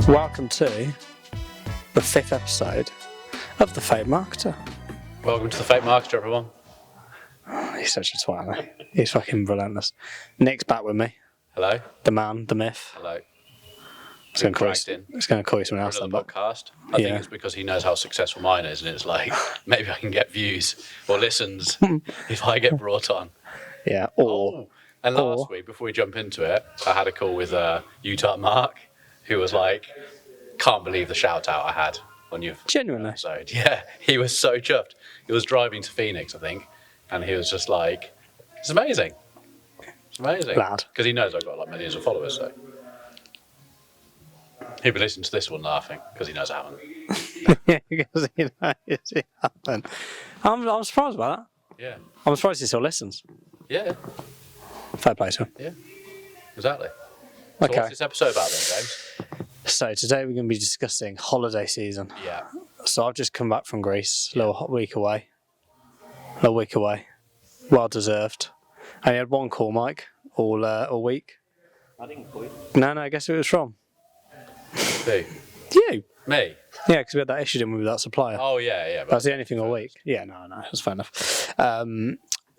Welcome to the 5th episode of The Fake Marketer. Welcome to The Fake Marketer, everyone. Oh, he's such a twat, mate. He's fucking relentless. Nick's back with me. Hello. The man, the myth. Hello. It's going to call you something else. Another podcast. I think it's because he knows how successful mine is, and it's like, maybe I can get views or listens if I get brought on. Yeah, And last week, before we jump into it, I had a call with Utah Mark, who was like, can't believe the shout out I had on your genuinely episode. Yeah, he was so chuffed. He was driving to Phoenix, I think, and he was just like, it's amazing. It's amazing. Lad. Because he knows I've got like millions of followers, so he'll be listening to this one laughing because he knows I haven't. Yeah, because he knows it happened. I'm surprised by that. Yeah. I'm surprised he still listens. Yeah. Fair play to him. Yeah. Exactly. So Okay. what's this episode about then, James? So today we're going to be discussing holiday season. Yeah. So I've just come back from Greece, a little week away. Well deserved. I only had one call, Mike, all week. I didn't call you. No, guess who it was from? Who? You. Me? Yeah, because we had that issue, didn't we, with that supplier. Oh, yeah. That's the only thing all week. Yeah, no, that's fair enough.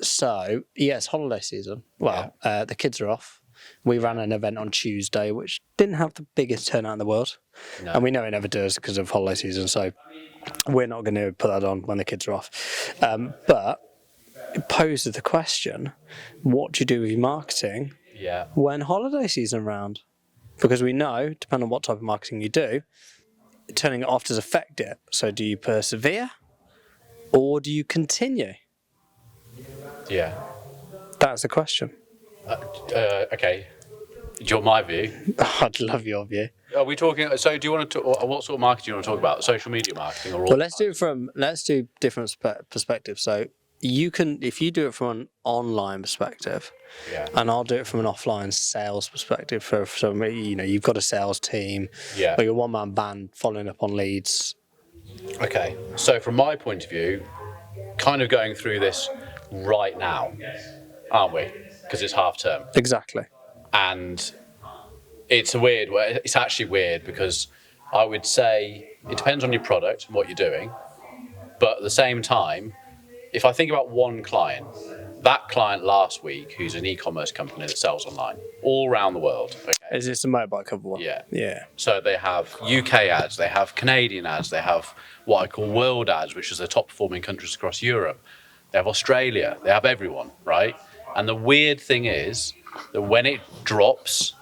So, yes, holiday season. Well, the kids are off. We ran an event on Tuesday, which didn't have the biggest turnout in the world. No. And we know it never does because of holiday season, so we're not going to put that on when the kids are off. But it poses the question, what do you do with your marketing when holiday season around? Because we know, depending on what type of marketing you do, turning it off does affect it. So do you persevere or do you continue? Yeah. That's the question. Okay. Do you want my view? I'd love your view. Are we talking? So, do you want to talk? What sort of marketing do you want to talk about? Social media marketing, or Well, let's do different perspectives. So you can, if you do it from an online perspective, and I'll do it from an offline sales perspective. For some, you've got a sales team, or you're a one-man band following up on leads. Okay. So, from my point of view, kind of going through this right now, aren't we? Because it's half term. Exactly. And it's actually weird because I would say it depends on your product and what you're doing. But at the same time, if I think about one client, that client last week, who's an e-commerce company that sells online all around the world. Okay? Is this a motorbike cover one? Yeah. So they have UK ads, they have Canadian ads, they have what I call world ads, which is the top performing countries across Europe. They have Australia, they have everyone, right? And the weird thing is that when it drops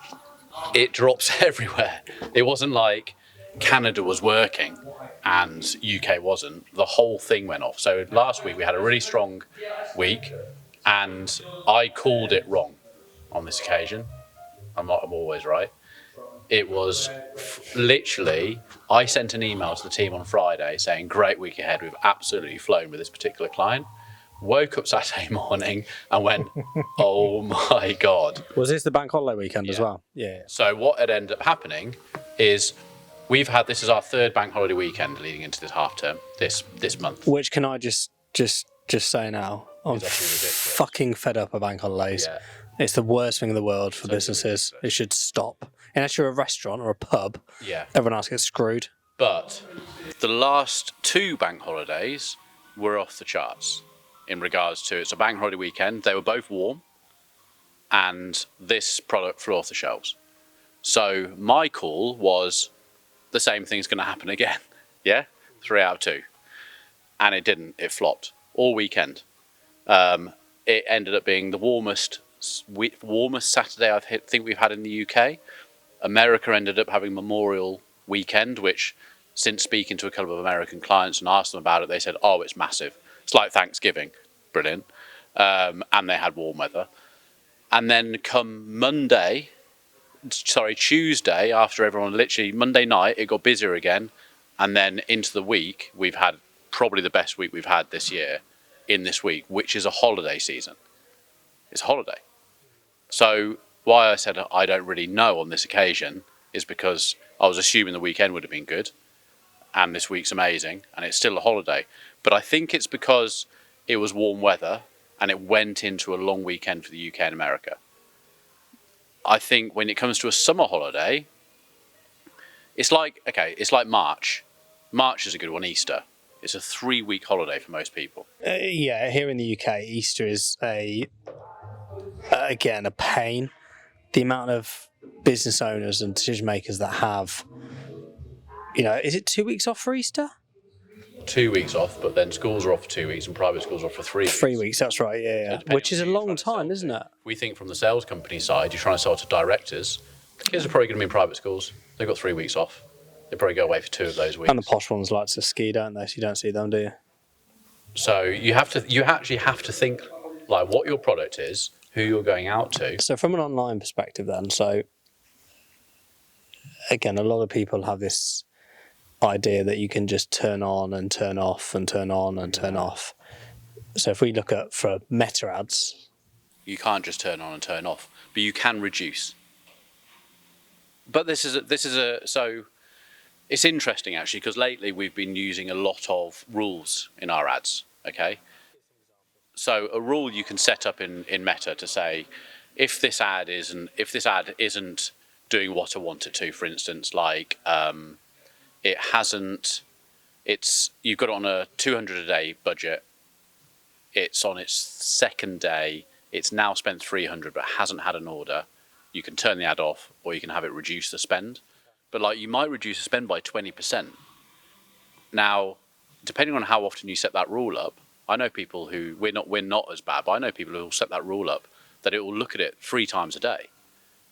everywhere. It wasn't like Canada was working and UK wasn't. The whole thing went off. So last week we had a really strong week and I called it wrong on this occasion. I'm always right. It was literally, I sent an email to the team on Friday saying, great week ahead. We've absolutely flown with this particular client. Woke up Saturday morning and went, oh my God. Was this the bank holiday weekend as well? Yeah. So what had ended up happening is this is our third bank holiday weekend leading into this half term, this month. Which can I just say now, I'm fucking fed up of bank holidays. Yeah. It's the worst thing in the world for businesses. It should stop. Unless you're a restaurant or a pub, everyone else gets screwed. But the last two bank holidays were off the charts. In regards to it's a bank holiday weekend, they were both warm, and this product flew off the shelves. So my call was the same thing's going to happen again. 3 out of 2, and it didn't. It flopped all weekend. It ended up being the warmest Saturday I think we've had in the UK. America ended up having Memorial Weekend, which, since speaking to a couple of American clients and asked them about it, they said, "Oh, it's massive. It's like Thanksgiving." Brilliant. And they had warm weather. And then come Tuesday, after everyone, literally Monday night, it got busier again. And then into the week, we've had probably the best week we've had this year in this week, which is a holiday season. It's a holiday. So why I said I don't really know on this occasion is because I was assuming the weekend would have been good. And this week's amazing. And it's still a holiday. But I think it's because it was warm weather and it went into a long weekend for the UK and America. I think when it comes to a summer holiday, it's like March. March is a good one, Easter. It's a 3-week holiday for most people. Yeah, here in the UK, Easter is again a pain. The amount of business owners and decision makers that have, is it 2 weeks off for Easter? 2 weeks off, but then schools are off for 2 weeks and private schools are off for 3 weeks. 3 weeks, that's right, yeah. So which is a long time, isn't it? We think from the sales company side, you're trying to sell to directors. Kids are probably going to be in private schools. They've got 3 weeks off. They probably go away for 2 of those weeks. And the posh ones like to ski, don't they? So you don't see them, do you? So you actually have to think like what your product is, who you're going out to. So from an online perspective then, so again, a lot of people have this idea that you can just turn on and turn off and turn on and turn off. So if we look at for meta ads, you can't just turn on and turn off, but you can reduce. But this is so it's interesting actually, because lately we've been using a lot of rules in our ads. Okay, so a rule you can set up in Meta to say if this ad isn't doing what I want it to, for instance, like you've got it on a 200 a day budget. It's on its second day. It's now spent 300, but hasn't had an order. You can turn the ad off, or you can have it reduce the spend. But like you might reduce the spend by 20%. Now, depending on how often you set that rule up, I know people who we're not as bad, but I know people who will set that rule up that it will look at it 3 times a day.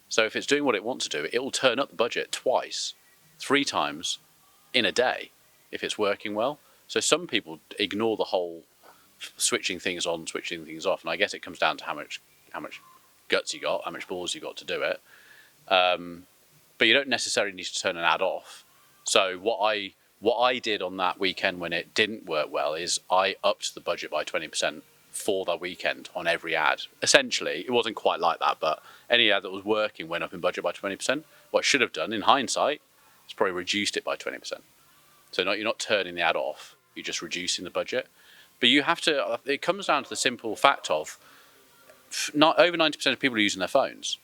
So if it's doing what it wants to do, it will turn up the budget twice, 3 times in a day if it's working well. So some people ignore the whole switching things on, switching things off, and I guess it comes down to how much guts you got, how much balls you got to do it. But you don't necessarily need to turn an ad off. So what I did on that weekend when it didn't work well is I upped the budget by 20% for that weekend on every ad. Essentially, it wasn't quite like that, but any ad that was working went up in budget by 20%. What I should have done in hindsight is probably reduced it by 20%. So you're not turning the ad off, you're just reducing the budget. But you have to, it comes down to the simple fact of not over 90% of people are using their phones.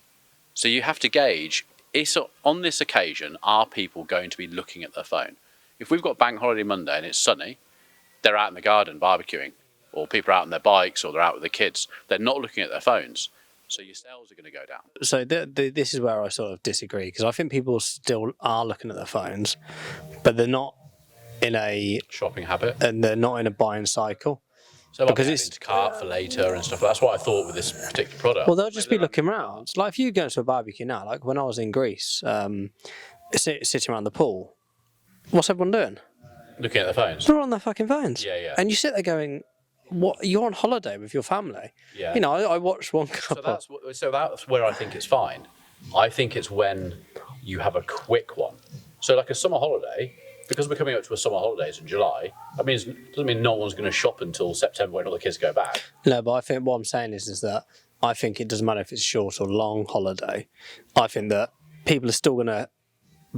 So you have to gauge, on this occasion, are people going to be looking at their phone? If we've got Bank Holiday Monday and it's sunny, they're out in the garden barbecuing, or people are out on their bikes, or they're out with the kids. They're not looking at their phones. So your sales are going to go down. So this is where I sort of disagree, because I think people still are looking at their phones, but they're not in a shopping habit, and they're not in a buying cycle. So because it's into cart for later and stuff. That's what I thought with this particular product. Well, they'll just be looking around. Like if you go to a barbecue now, like when I was in Greece, sitting around the pool, what's everyone doing? Looking at their phones. They're on their fucking phones. Yeah. And you sit there going, "What? You're on holiday with your family." Yeah. I watched one couple. So that's where I think it's fine. I think it's when you have a quick one. So like a summer holiday, because we're coming up to a summer holidays in July, doesn't mean no one's going to shop until September when all the kids go back. No, but I think what I'm saying is that I think it doesn't matter if it's short or long holiday. I think that people are still going to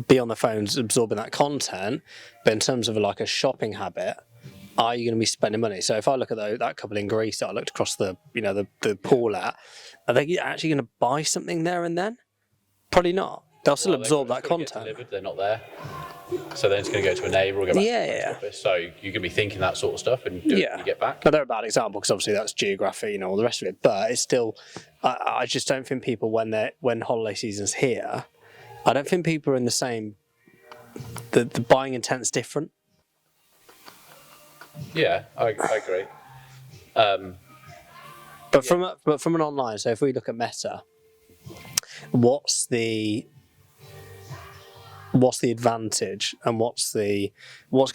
be on their phones absorbing that content, but in terms of like a shopping habit, are you going to be spending money? So if I look at that couple in Greece that I looked across the pool at, are they actually going to buy something there and then? Probably not. They'll still absorb that content. They're not there. So then it's going to go to a neighbour or go back to the office. So you're going to be thinking that sort of stuff and do it when you get back. Now, they're a bad example because obviously that's geography, all the rest of it. But it's still, I just don't think people, when holiday season's here, I don't think people are in the same, the buying intent's different. Yeah, I agree. But from an online, so if we look at Meta, what's the advantage, and what's going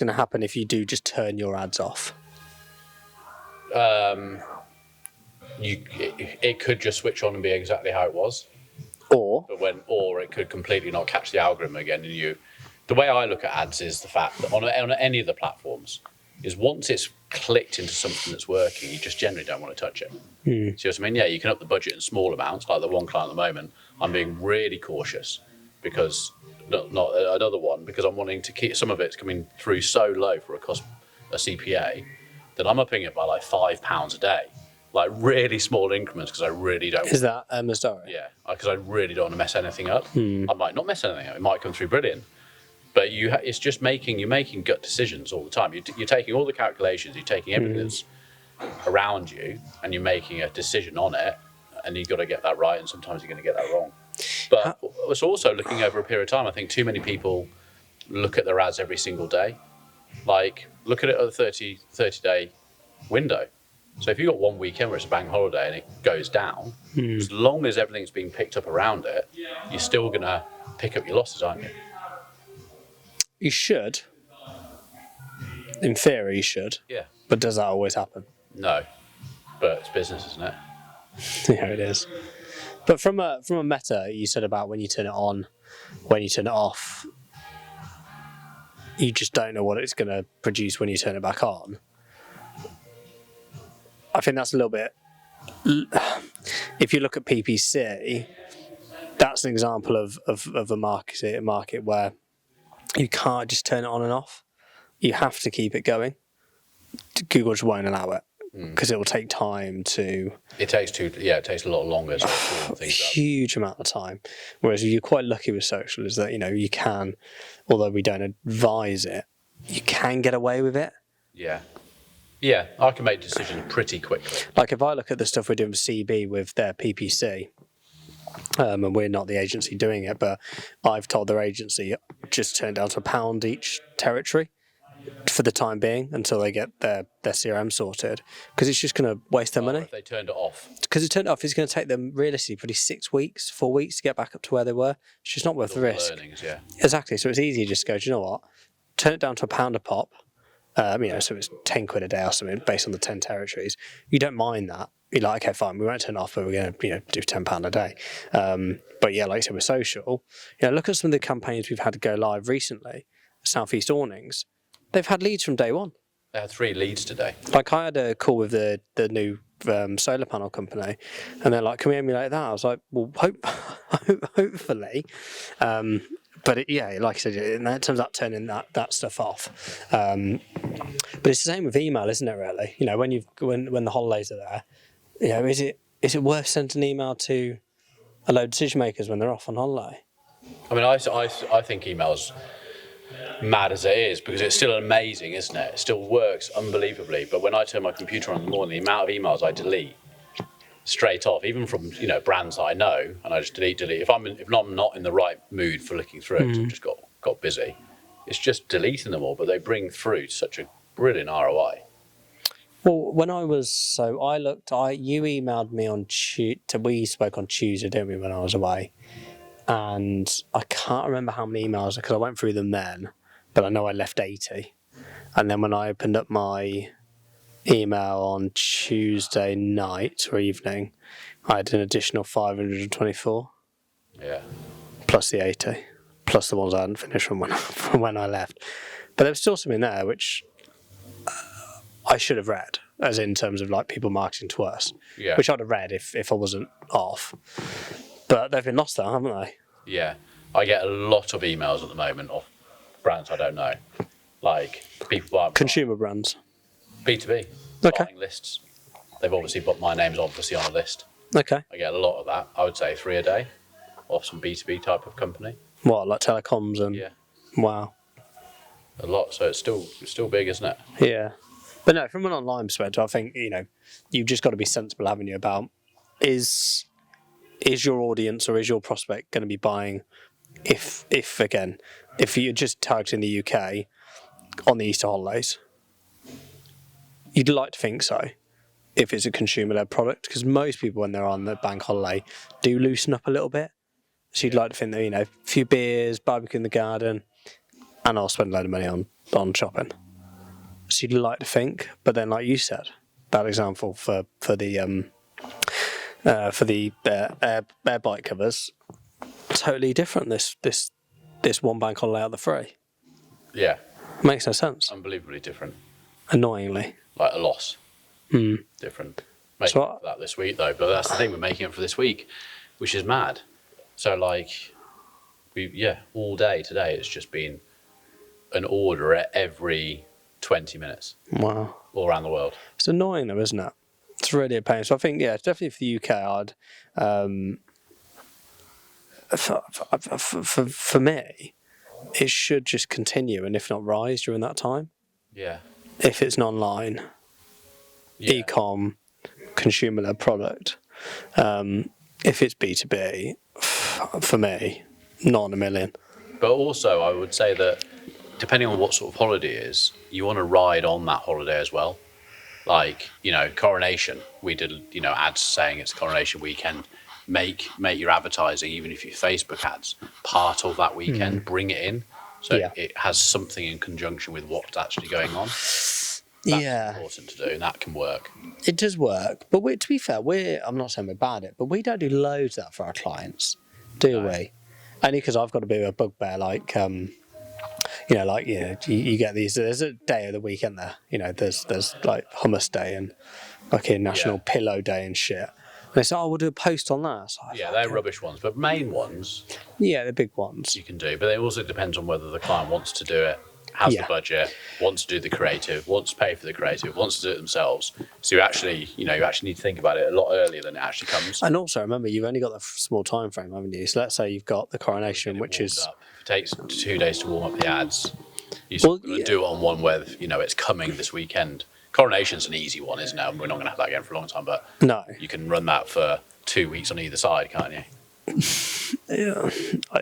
to happen if you do just turn your ads off? It could just switch on and be exactly how it was, or it could completely not catch the algorithm again. And the way I look at ads is the fact that on any of the platforms is once it's clicked into something that's working, you just generally don't want to touch it. See what I mean? Yeah, you can up the budget in small amounts, like the one client at the moment. I'm being really cautious because not another one, because I'm wanting to keep some of it's coming through so low for a CPA that I'm upping it by like £5 a day like really small increments, because I really don't. Is that Emma's diary? Yeah, because I really don't want to mess anything up. I might not mess anything up. It might come through brilliant. But it's just you're making gut decisions all the time. You're taking all the calculations, you're taking everything that's around you, and you're making a decision on it, and you've got to get that right, and sometimes you're going to get that wrong. But it's also looking over a period of time. I think too many people look at their ads every single day. Like, look at it at a 30-day window. So if you've got one weekend where it's a bank holiday and it goes down, as long as everything's being picked up around it, you're still going to pick up your losses, aren't you? You should. In theory, you should. Yeah. But does that always happen? No. But it's business, isn't it? Yeah, it is. But from a meta, you said about when you turn it on, when you turn it off, you just don't know what it's going to produce when you turn it back on. I think that's a little bit... If you look at PPC, that's an example of a market where you can't just turn it on and off. You have to keep it going. Google just won't allow it because it will take time to... It takes a lot longer to pull things up. Huge amount of time. Whereas you're quite lucky with social is that, you can, although we don't advise it, you can get away with it. Yeah. Yeah, I can make decisions pretty quickly. Like if I look at the stuff we're doing with CB with their PPC, and we're not the agency doing it, but I've told their agency just turn down to £1 each territory for the time being until they get their CRM sorted, because it's just going to waste their money. If they turned it off. Because it turned off, it's going to take them realistically probably 6 weeks, 4 weeks to get back up to where they were. It's just not worth the risk. Learnings, yeah. Exactly. So it's easier just to go, do you know what? Turn it down to £1 a pop. So it's 10 quid a day or something based on the 10 territories. You don't mind that. You're like, okay, fine, we won't turn it off, but we're going to do £10 a day. But yeah, like I said, with social, look at some of the campaigns we've had to go live recently. Southeast Awnings, they've had leads from day one. They had 3 leads today. Like I had a call with the new solar panel company, and they're like, can we emulate that? I was like, well, hopefully. But like I said, in terms of turning that stuff off. But it's the same with email, isn't it? Really, when the holidays are there, is it worth sending an email to a load of decision makers when they're off on holiday? I mean, I think email's mad as it is, because it's still amazing, isn't it? It still works unbelievably. But when I turn my computer on in the morning, the amount of emails I delete straight off, even from brands that I know, and I just delete. If I'm not in the right mood for looking through it, 'cause I've just got busy, it's just deleting them all. But they bring through such a brilliant ROI. Well, when I was you emailed me on Tuesday. We spoke on Tuesday, didn't we? When I was away, and I can't remember how many emails because I went through them then, but I know I left 80, and then when I opened up my email on Tuesday night or evening, I had an additional 524. Yeah. Plus the 80, plus the ones I hadn't finished from when I left. But there was still something there which I should have read, as in terms of like people marketing to us, which I'd have read if I wasn't off. But they've been lost there, haven't they? Yeah. I get a lot of emails at the moment of brands I don't know. Like people buying consumer brands. B2B. Okay. Buying lists. They've obviously got my name's obviously on a list. Okay. I get a lot of that. I would say 3 a day off some B2B type of company. What, like telecoms and? Yeah. Wow. A lot. So it's still big, isn't it? Yeah. But no, from an online perspective, I think, you've just got to be sensible, haven't you, about is your audience or is your prospect going to be buying if you're just targeting the UK on the Easter holidays? You'd like to think so, if it's a consumer-led product, because most people, when they're on the bank holiday, do loosen up a little bit. So you'd like to think that, a few beers, barbecue in the garden, and I'll spend a load of money on shopping. So you'd like to think, but then, like you said, that example for the air bike covers, totally different. This one bank holiday out of the 3. Yeah. Makes no sense. Unbelievably different. Annoyingly. Like a loss. Different. Making up for that this week though, but that's the thing, we're making it for this week, which is mad. So all day today it's just been an order at every 20 minutes. Wow. All around the world. It's annoying though, isn't it? It's really a pain. So I think, yeah, definitely for the UK, for me, it should just continue, and if not rise during that time. Yeah. If it's an online e-com consumer-led product, if it's B2B, for me, not in a million. But also, I would say that depending on what sort of holiday it is, you want to ride on that holiday as well. Like, Coronation, we did, ads saying it's Coronation weekend. Make your advertising, even if your Facebook ads, part of that weekend, bring it in. So it has something in conjunction with what's actually going on. That's important to do, and that can work. It does work. But to be fair, I'm not saying we're bad at it, but we don't do loads of that for our clients, do we? Only because I've got a bit of a bugbear, you get these. There's a day of the weekend there. There's like Hummus Day and National Pillow Day and shit. And they say, we'll do a post on that. They're rubbish ones, but main ones. Yeah, the big ones you can do, but it also depends on whether the client wants to do it, has the budget, wants to do the creative, wants to pay for the creative, wants to do it themselves. So you actually need to think about it a lot earlier than it actually comes. And also remember, you've only got the small time frame, haven't you? So let's say you've got the Coronation, which is if it takes 2 days to warm up the ads. You're going to do it on one where it's coming this weekend. Coronation's an easy one, isn't it? We're not going to have that again for a long time, but you can run that for 2 weeks on either side, can't you?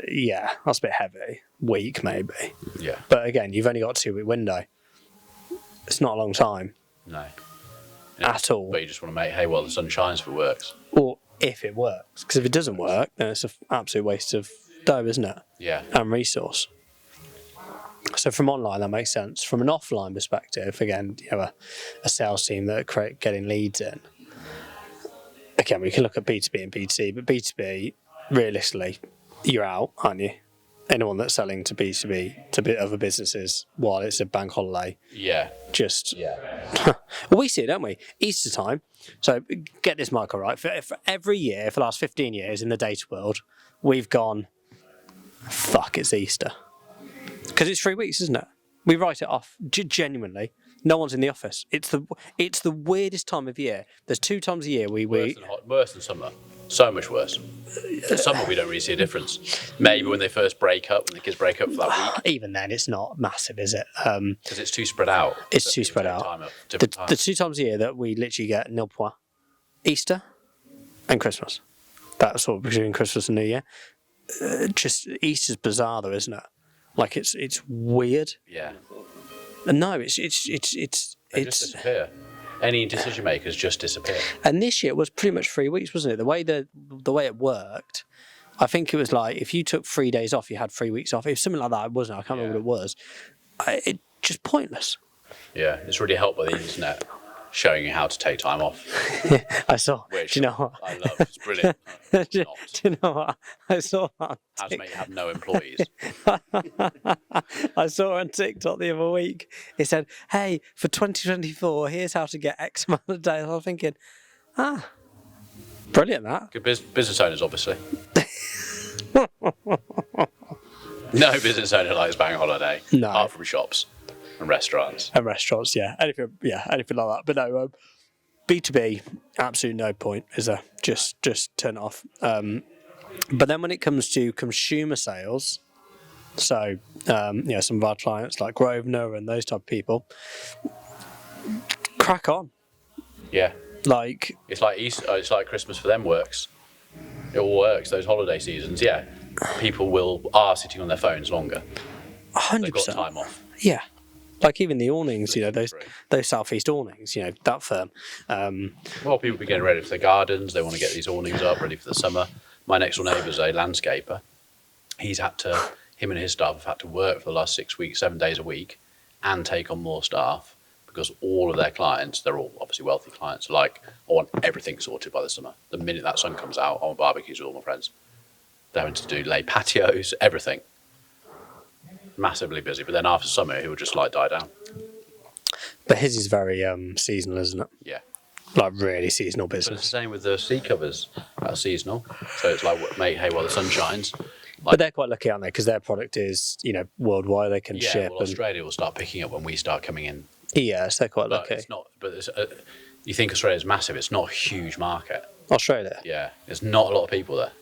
Yeah, that's a bit heavy. Week maybe. Yeah. But again, you've only got a 2-week window. It's not a long time. No. At all. But you just want to make hay while the sun shines if it works. Or if it works. Because if it doesn't work, then it's an absolute waste of dough, isn't it? Yeah. And resource. So from online, that makes sense. From an offline perspective, again, you have a sales team that are getting leads in. Again, we can look at B2B and B2C, but B2B, realistically, you're out, aren't you? Anyone that's selling to B2B, to other businesses, while it's a bank holiday. Yeah. Well, we see it, don't we? Easter time. So get this, Michael, right? For every year, for the last 15 years in the data world, we've gone, fuck, it's Easter. Because it's 3 weeks, isn't it? We write it off, genuinely. No one's in the office. It's the weirdest time of year. There's 2 times a year worse than summer. So much worse. In summer, we don't really see a difference. Maybe when they first break up, when the kids break up for that week. Even then, it's not massive, is it? Because it's too spread out. It's too spread out. The 2 times a year that we literally get nil point: Easter and Christmas. That's what between Christmas and New Year. Just Easter's bizarre, though, isn't it? Like it's weird. Yeah. No, it's just disappear. Any decision makers just disappear. And this year was pretty much 3 weeks, wasn't it? The way it worked, I think it was like if you took 3 days off, you had 3 weeks off. It was something like that, wasn't it? I can't remember what it was. It just pointless. Yeah, it's really helped by the internet showing you how to take time off. I saw. Which do you know what? I love. It's brilliant. do you know what? I saw that. How to make you have no employees. I saw on TikTok the other week. It said, "Hey, for 2024, here's how to get X amount of days." I was thinking, brilliant that. Good business owners, obviously. No business owner likes bank holiday. No. Apart from shops. And restaurants. Yeah. Anything like that. But no, B2B, absolutely no point, is there? Just turn it off. But then when it comes to consumer sales, so some of our clients like Grosvenor and those type of people, crack on. Yeah. Like it's like Easter, it's like Christmas for them works. It all works. Those holiday seasons, yeah. People are sitting on their phones longer. 100%. They've got time off. Yeah. Like even the awnings, those southeast awnings, that firm. Well, people be getting ready for their gardens. They want to get these awnings up, ready for the summer. My next door neighbour's a landscaper. Him and his staff have had to work for the last 6 weeks, 7 days a week, and take on more staff because all of their clients, they're all obviously wealthy clients, are like, I want everything sorted by the summer. The minute that sun comes out, I want barbecues with all my friends. They're having to lay patios, everything. Massively busy, but then after summer it will just die down. But his is very seasonal, isn't it? Yeah, like really seasonal business. But it's the same with the seat covers that are seasonal. So it's like make hay while the sun shines. But they're quite lucky, aren't they? Because their product is worldwide. They can ship. Well, Australia will start picking up when we start coming in. Yes, they're quite lucky. It's not. But You think Australia's massive? It's not a huge market. Australia? Yeah, there's not a lot of people there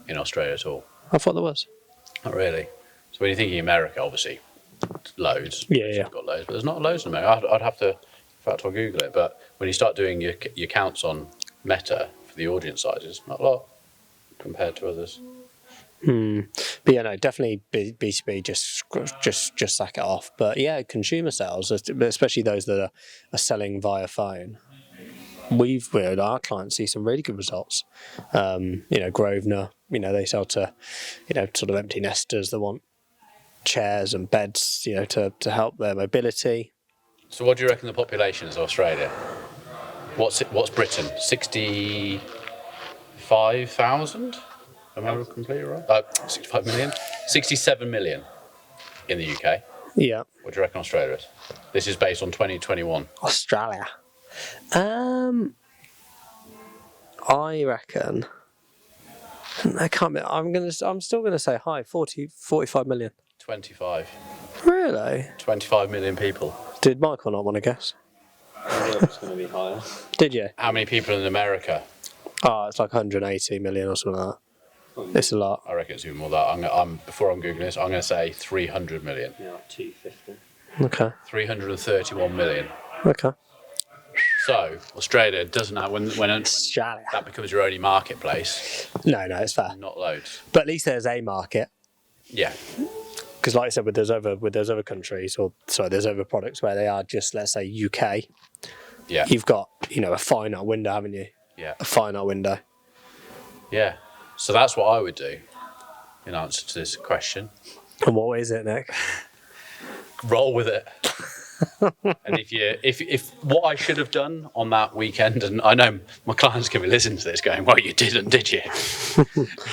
in Australia at all. I thought there was. Not really. So when you're thinking America, obviously, loads. Yeah. Got loads, but there's not loads in America. I'd have to, in fact, I'll Google it. But when you start doing your counts on Meta for the audience sizes, not a lot compared to others. But yeah, no, definitely B2B, just sack it off. But yeah, consumer sales, especially those that are selling via phone. Our clients see some really good results. Grosvenor, they sell to, sort of empty nesters that want chairs and beds, to help their mobility. So what do you reckon the population is of Australia? What's Britain? 65,000? Am I completely right? 65 million? 67 million in the UK. Yeah. What do you reckon Australia is? This is based on 2021. Australia. I reckon. I can't be. I'm still gonna say high. 45 million. 25. Really? 25 million people. Did Michael not want to guess? I knew it was going to be higher. Did you? How many people in America? Oh, it's like 180 million or something like that. It's a lot. I reckon it's even more than that. Before I'm Googling this, I'm going to say 300 million. Yeah, like 250. Okay. 331 million. Okay. So, Australia doesn't have, when Australia. that becomes your only marketplace, No, it's fair. not loads. But at least there's a market. Yeah. Because like I said, with those other countries, there's other products where they are just, let's say, UK. Yeah. You've got, a finite window, haven't you? Yeah. A finite window. Yeah. So that's what I would do in answer to this question. And what is it, Nick? Roll with it. And if what I should have done on that weekend, and I know my client's going to be listening to this going, well, you didn't, did you?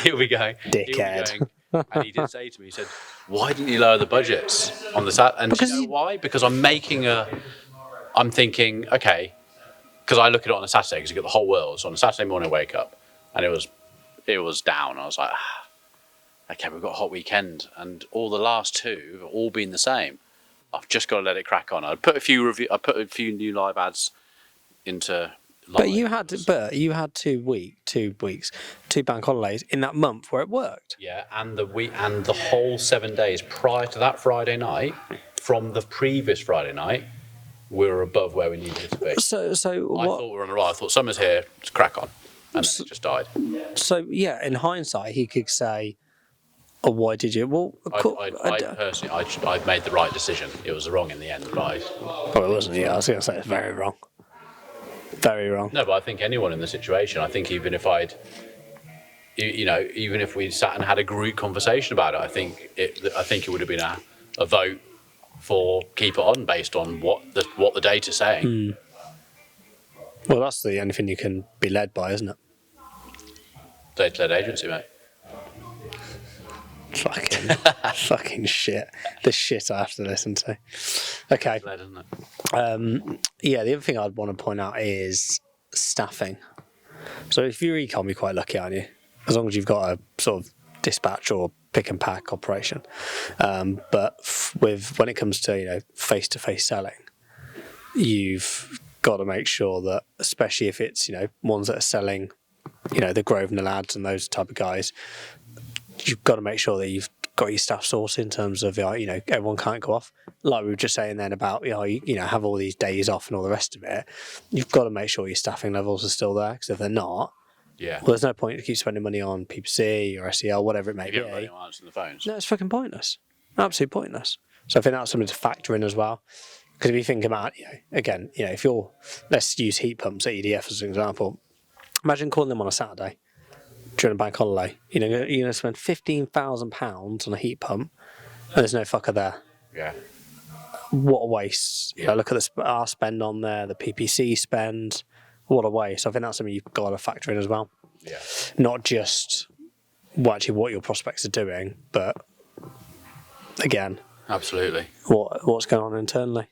He'll be going, dickhead. And he did say to me, he said, why didn't you lower the budgets on the Saturday? And do you know why? Because I'm thinking, okay, because I look at it on a Saturday, because you've got the whole world. So on a Saturday morning, I wake up, and it was down. I was like, okay, we've got a hot weekend, and all the last two have all been the same. I've just got to let it crack on. I put a few new live ads into. But you had 2 weeks, 2 bank holidays in that month where it worked. Yeah, and the whole 7 days prior to that Friday night, from the previous Friday night, we were above where we needed to be. So I thought we were on the right. I thought summer's here, let's crack on, and then it just died. So yeah, in hindsight, he could say, "Oh, why did you?" Well, I personally, I made the right decision. It was wrong in the end, but it wasn't. Yeah, I was going to say it's very wrong. Very wrong. No, but I think anyone in the situation, I think even if even if we sat and had a group conversation about it, I think it would have been a vote for keep it on based on what the data's saying. Well, that's the only thing you can be led by, isn't it? Data-led agency, mate. Fucking shit. The shit I have to listen to. Okay. Data-led, isn't it? The other thing I'd want to point out is staffing. So if you're e-com, you're quite lucky, aren't you? As long as you've got a sort of dispatch or pick and pack operation. But when it comes to face-to-face selling, you've got to make sure that, especially if it's ones that are selling, the Grosvenor lads and those type of guys, you've got to make sure that you've got your staff sorted in terms of everyone can't go off. Like we were just saying then about have all these days off and all the rest of it. You've got to make sure your staffing levels are still there, because if they're not, well, there's no point to keep spending money on PPC or SEL, whatever it may be. Answering the phones. No, it's fucking pointless. Absolutely pointless. So I think that's something to factor in as well. Because if you think about, if let's use heat pumps at EDF as an example. Imagine calling them on a Saturday during a bank holiday. You're going to spend £15,000 on a heat pump, and there's no fucker there. Yeah. What a waste. Look at our spend on there, the PPC spend. What a waste. I think that's something you've got to factor in as well. Yeah. Not just what your prospects are doing, but again, absolutely. What's going on internally.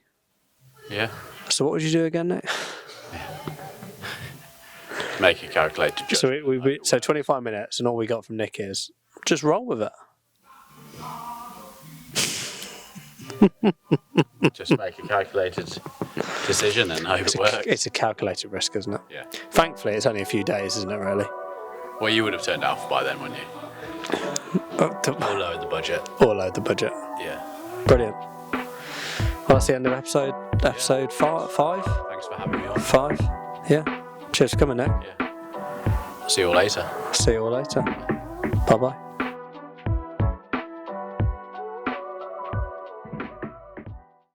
Yeah. So what would you do again, Nick? Make a calculated judgment. So 25 minutes, and all we got from Nick is just roll with it. Just make a calculated decision and hope it works. It's a calculated risk, isn't it? Yeah. Thankfully, it's only a few days, isn't it, really? Well, you would have turned alpha by then, wouldn't you? Or lowered the budget. Or load the budget. Yeah. Brilliant. Well, that's the end of episode five. Thanks for having me on. 5. Yeah. Cheers for coming, Nick. Yeah. See you all later. See you all later. Bye-bye.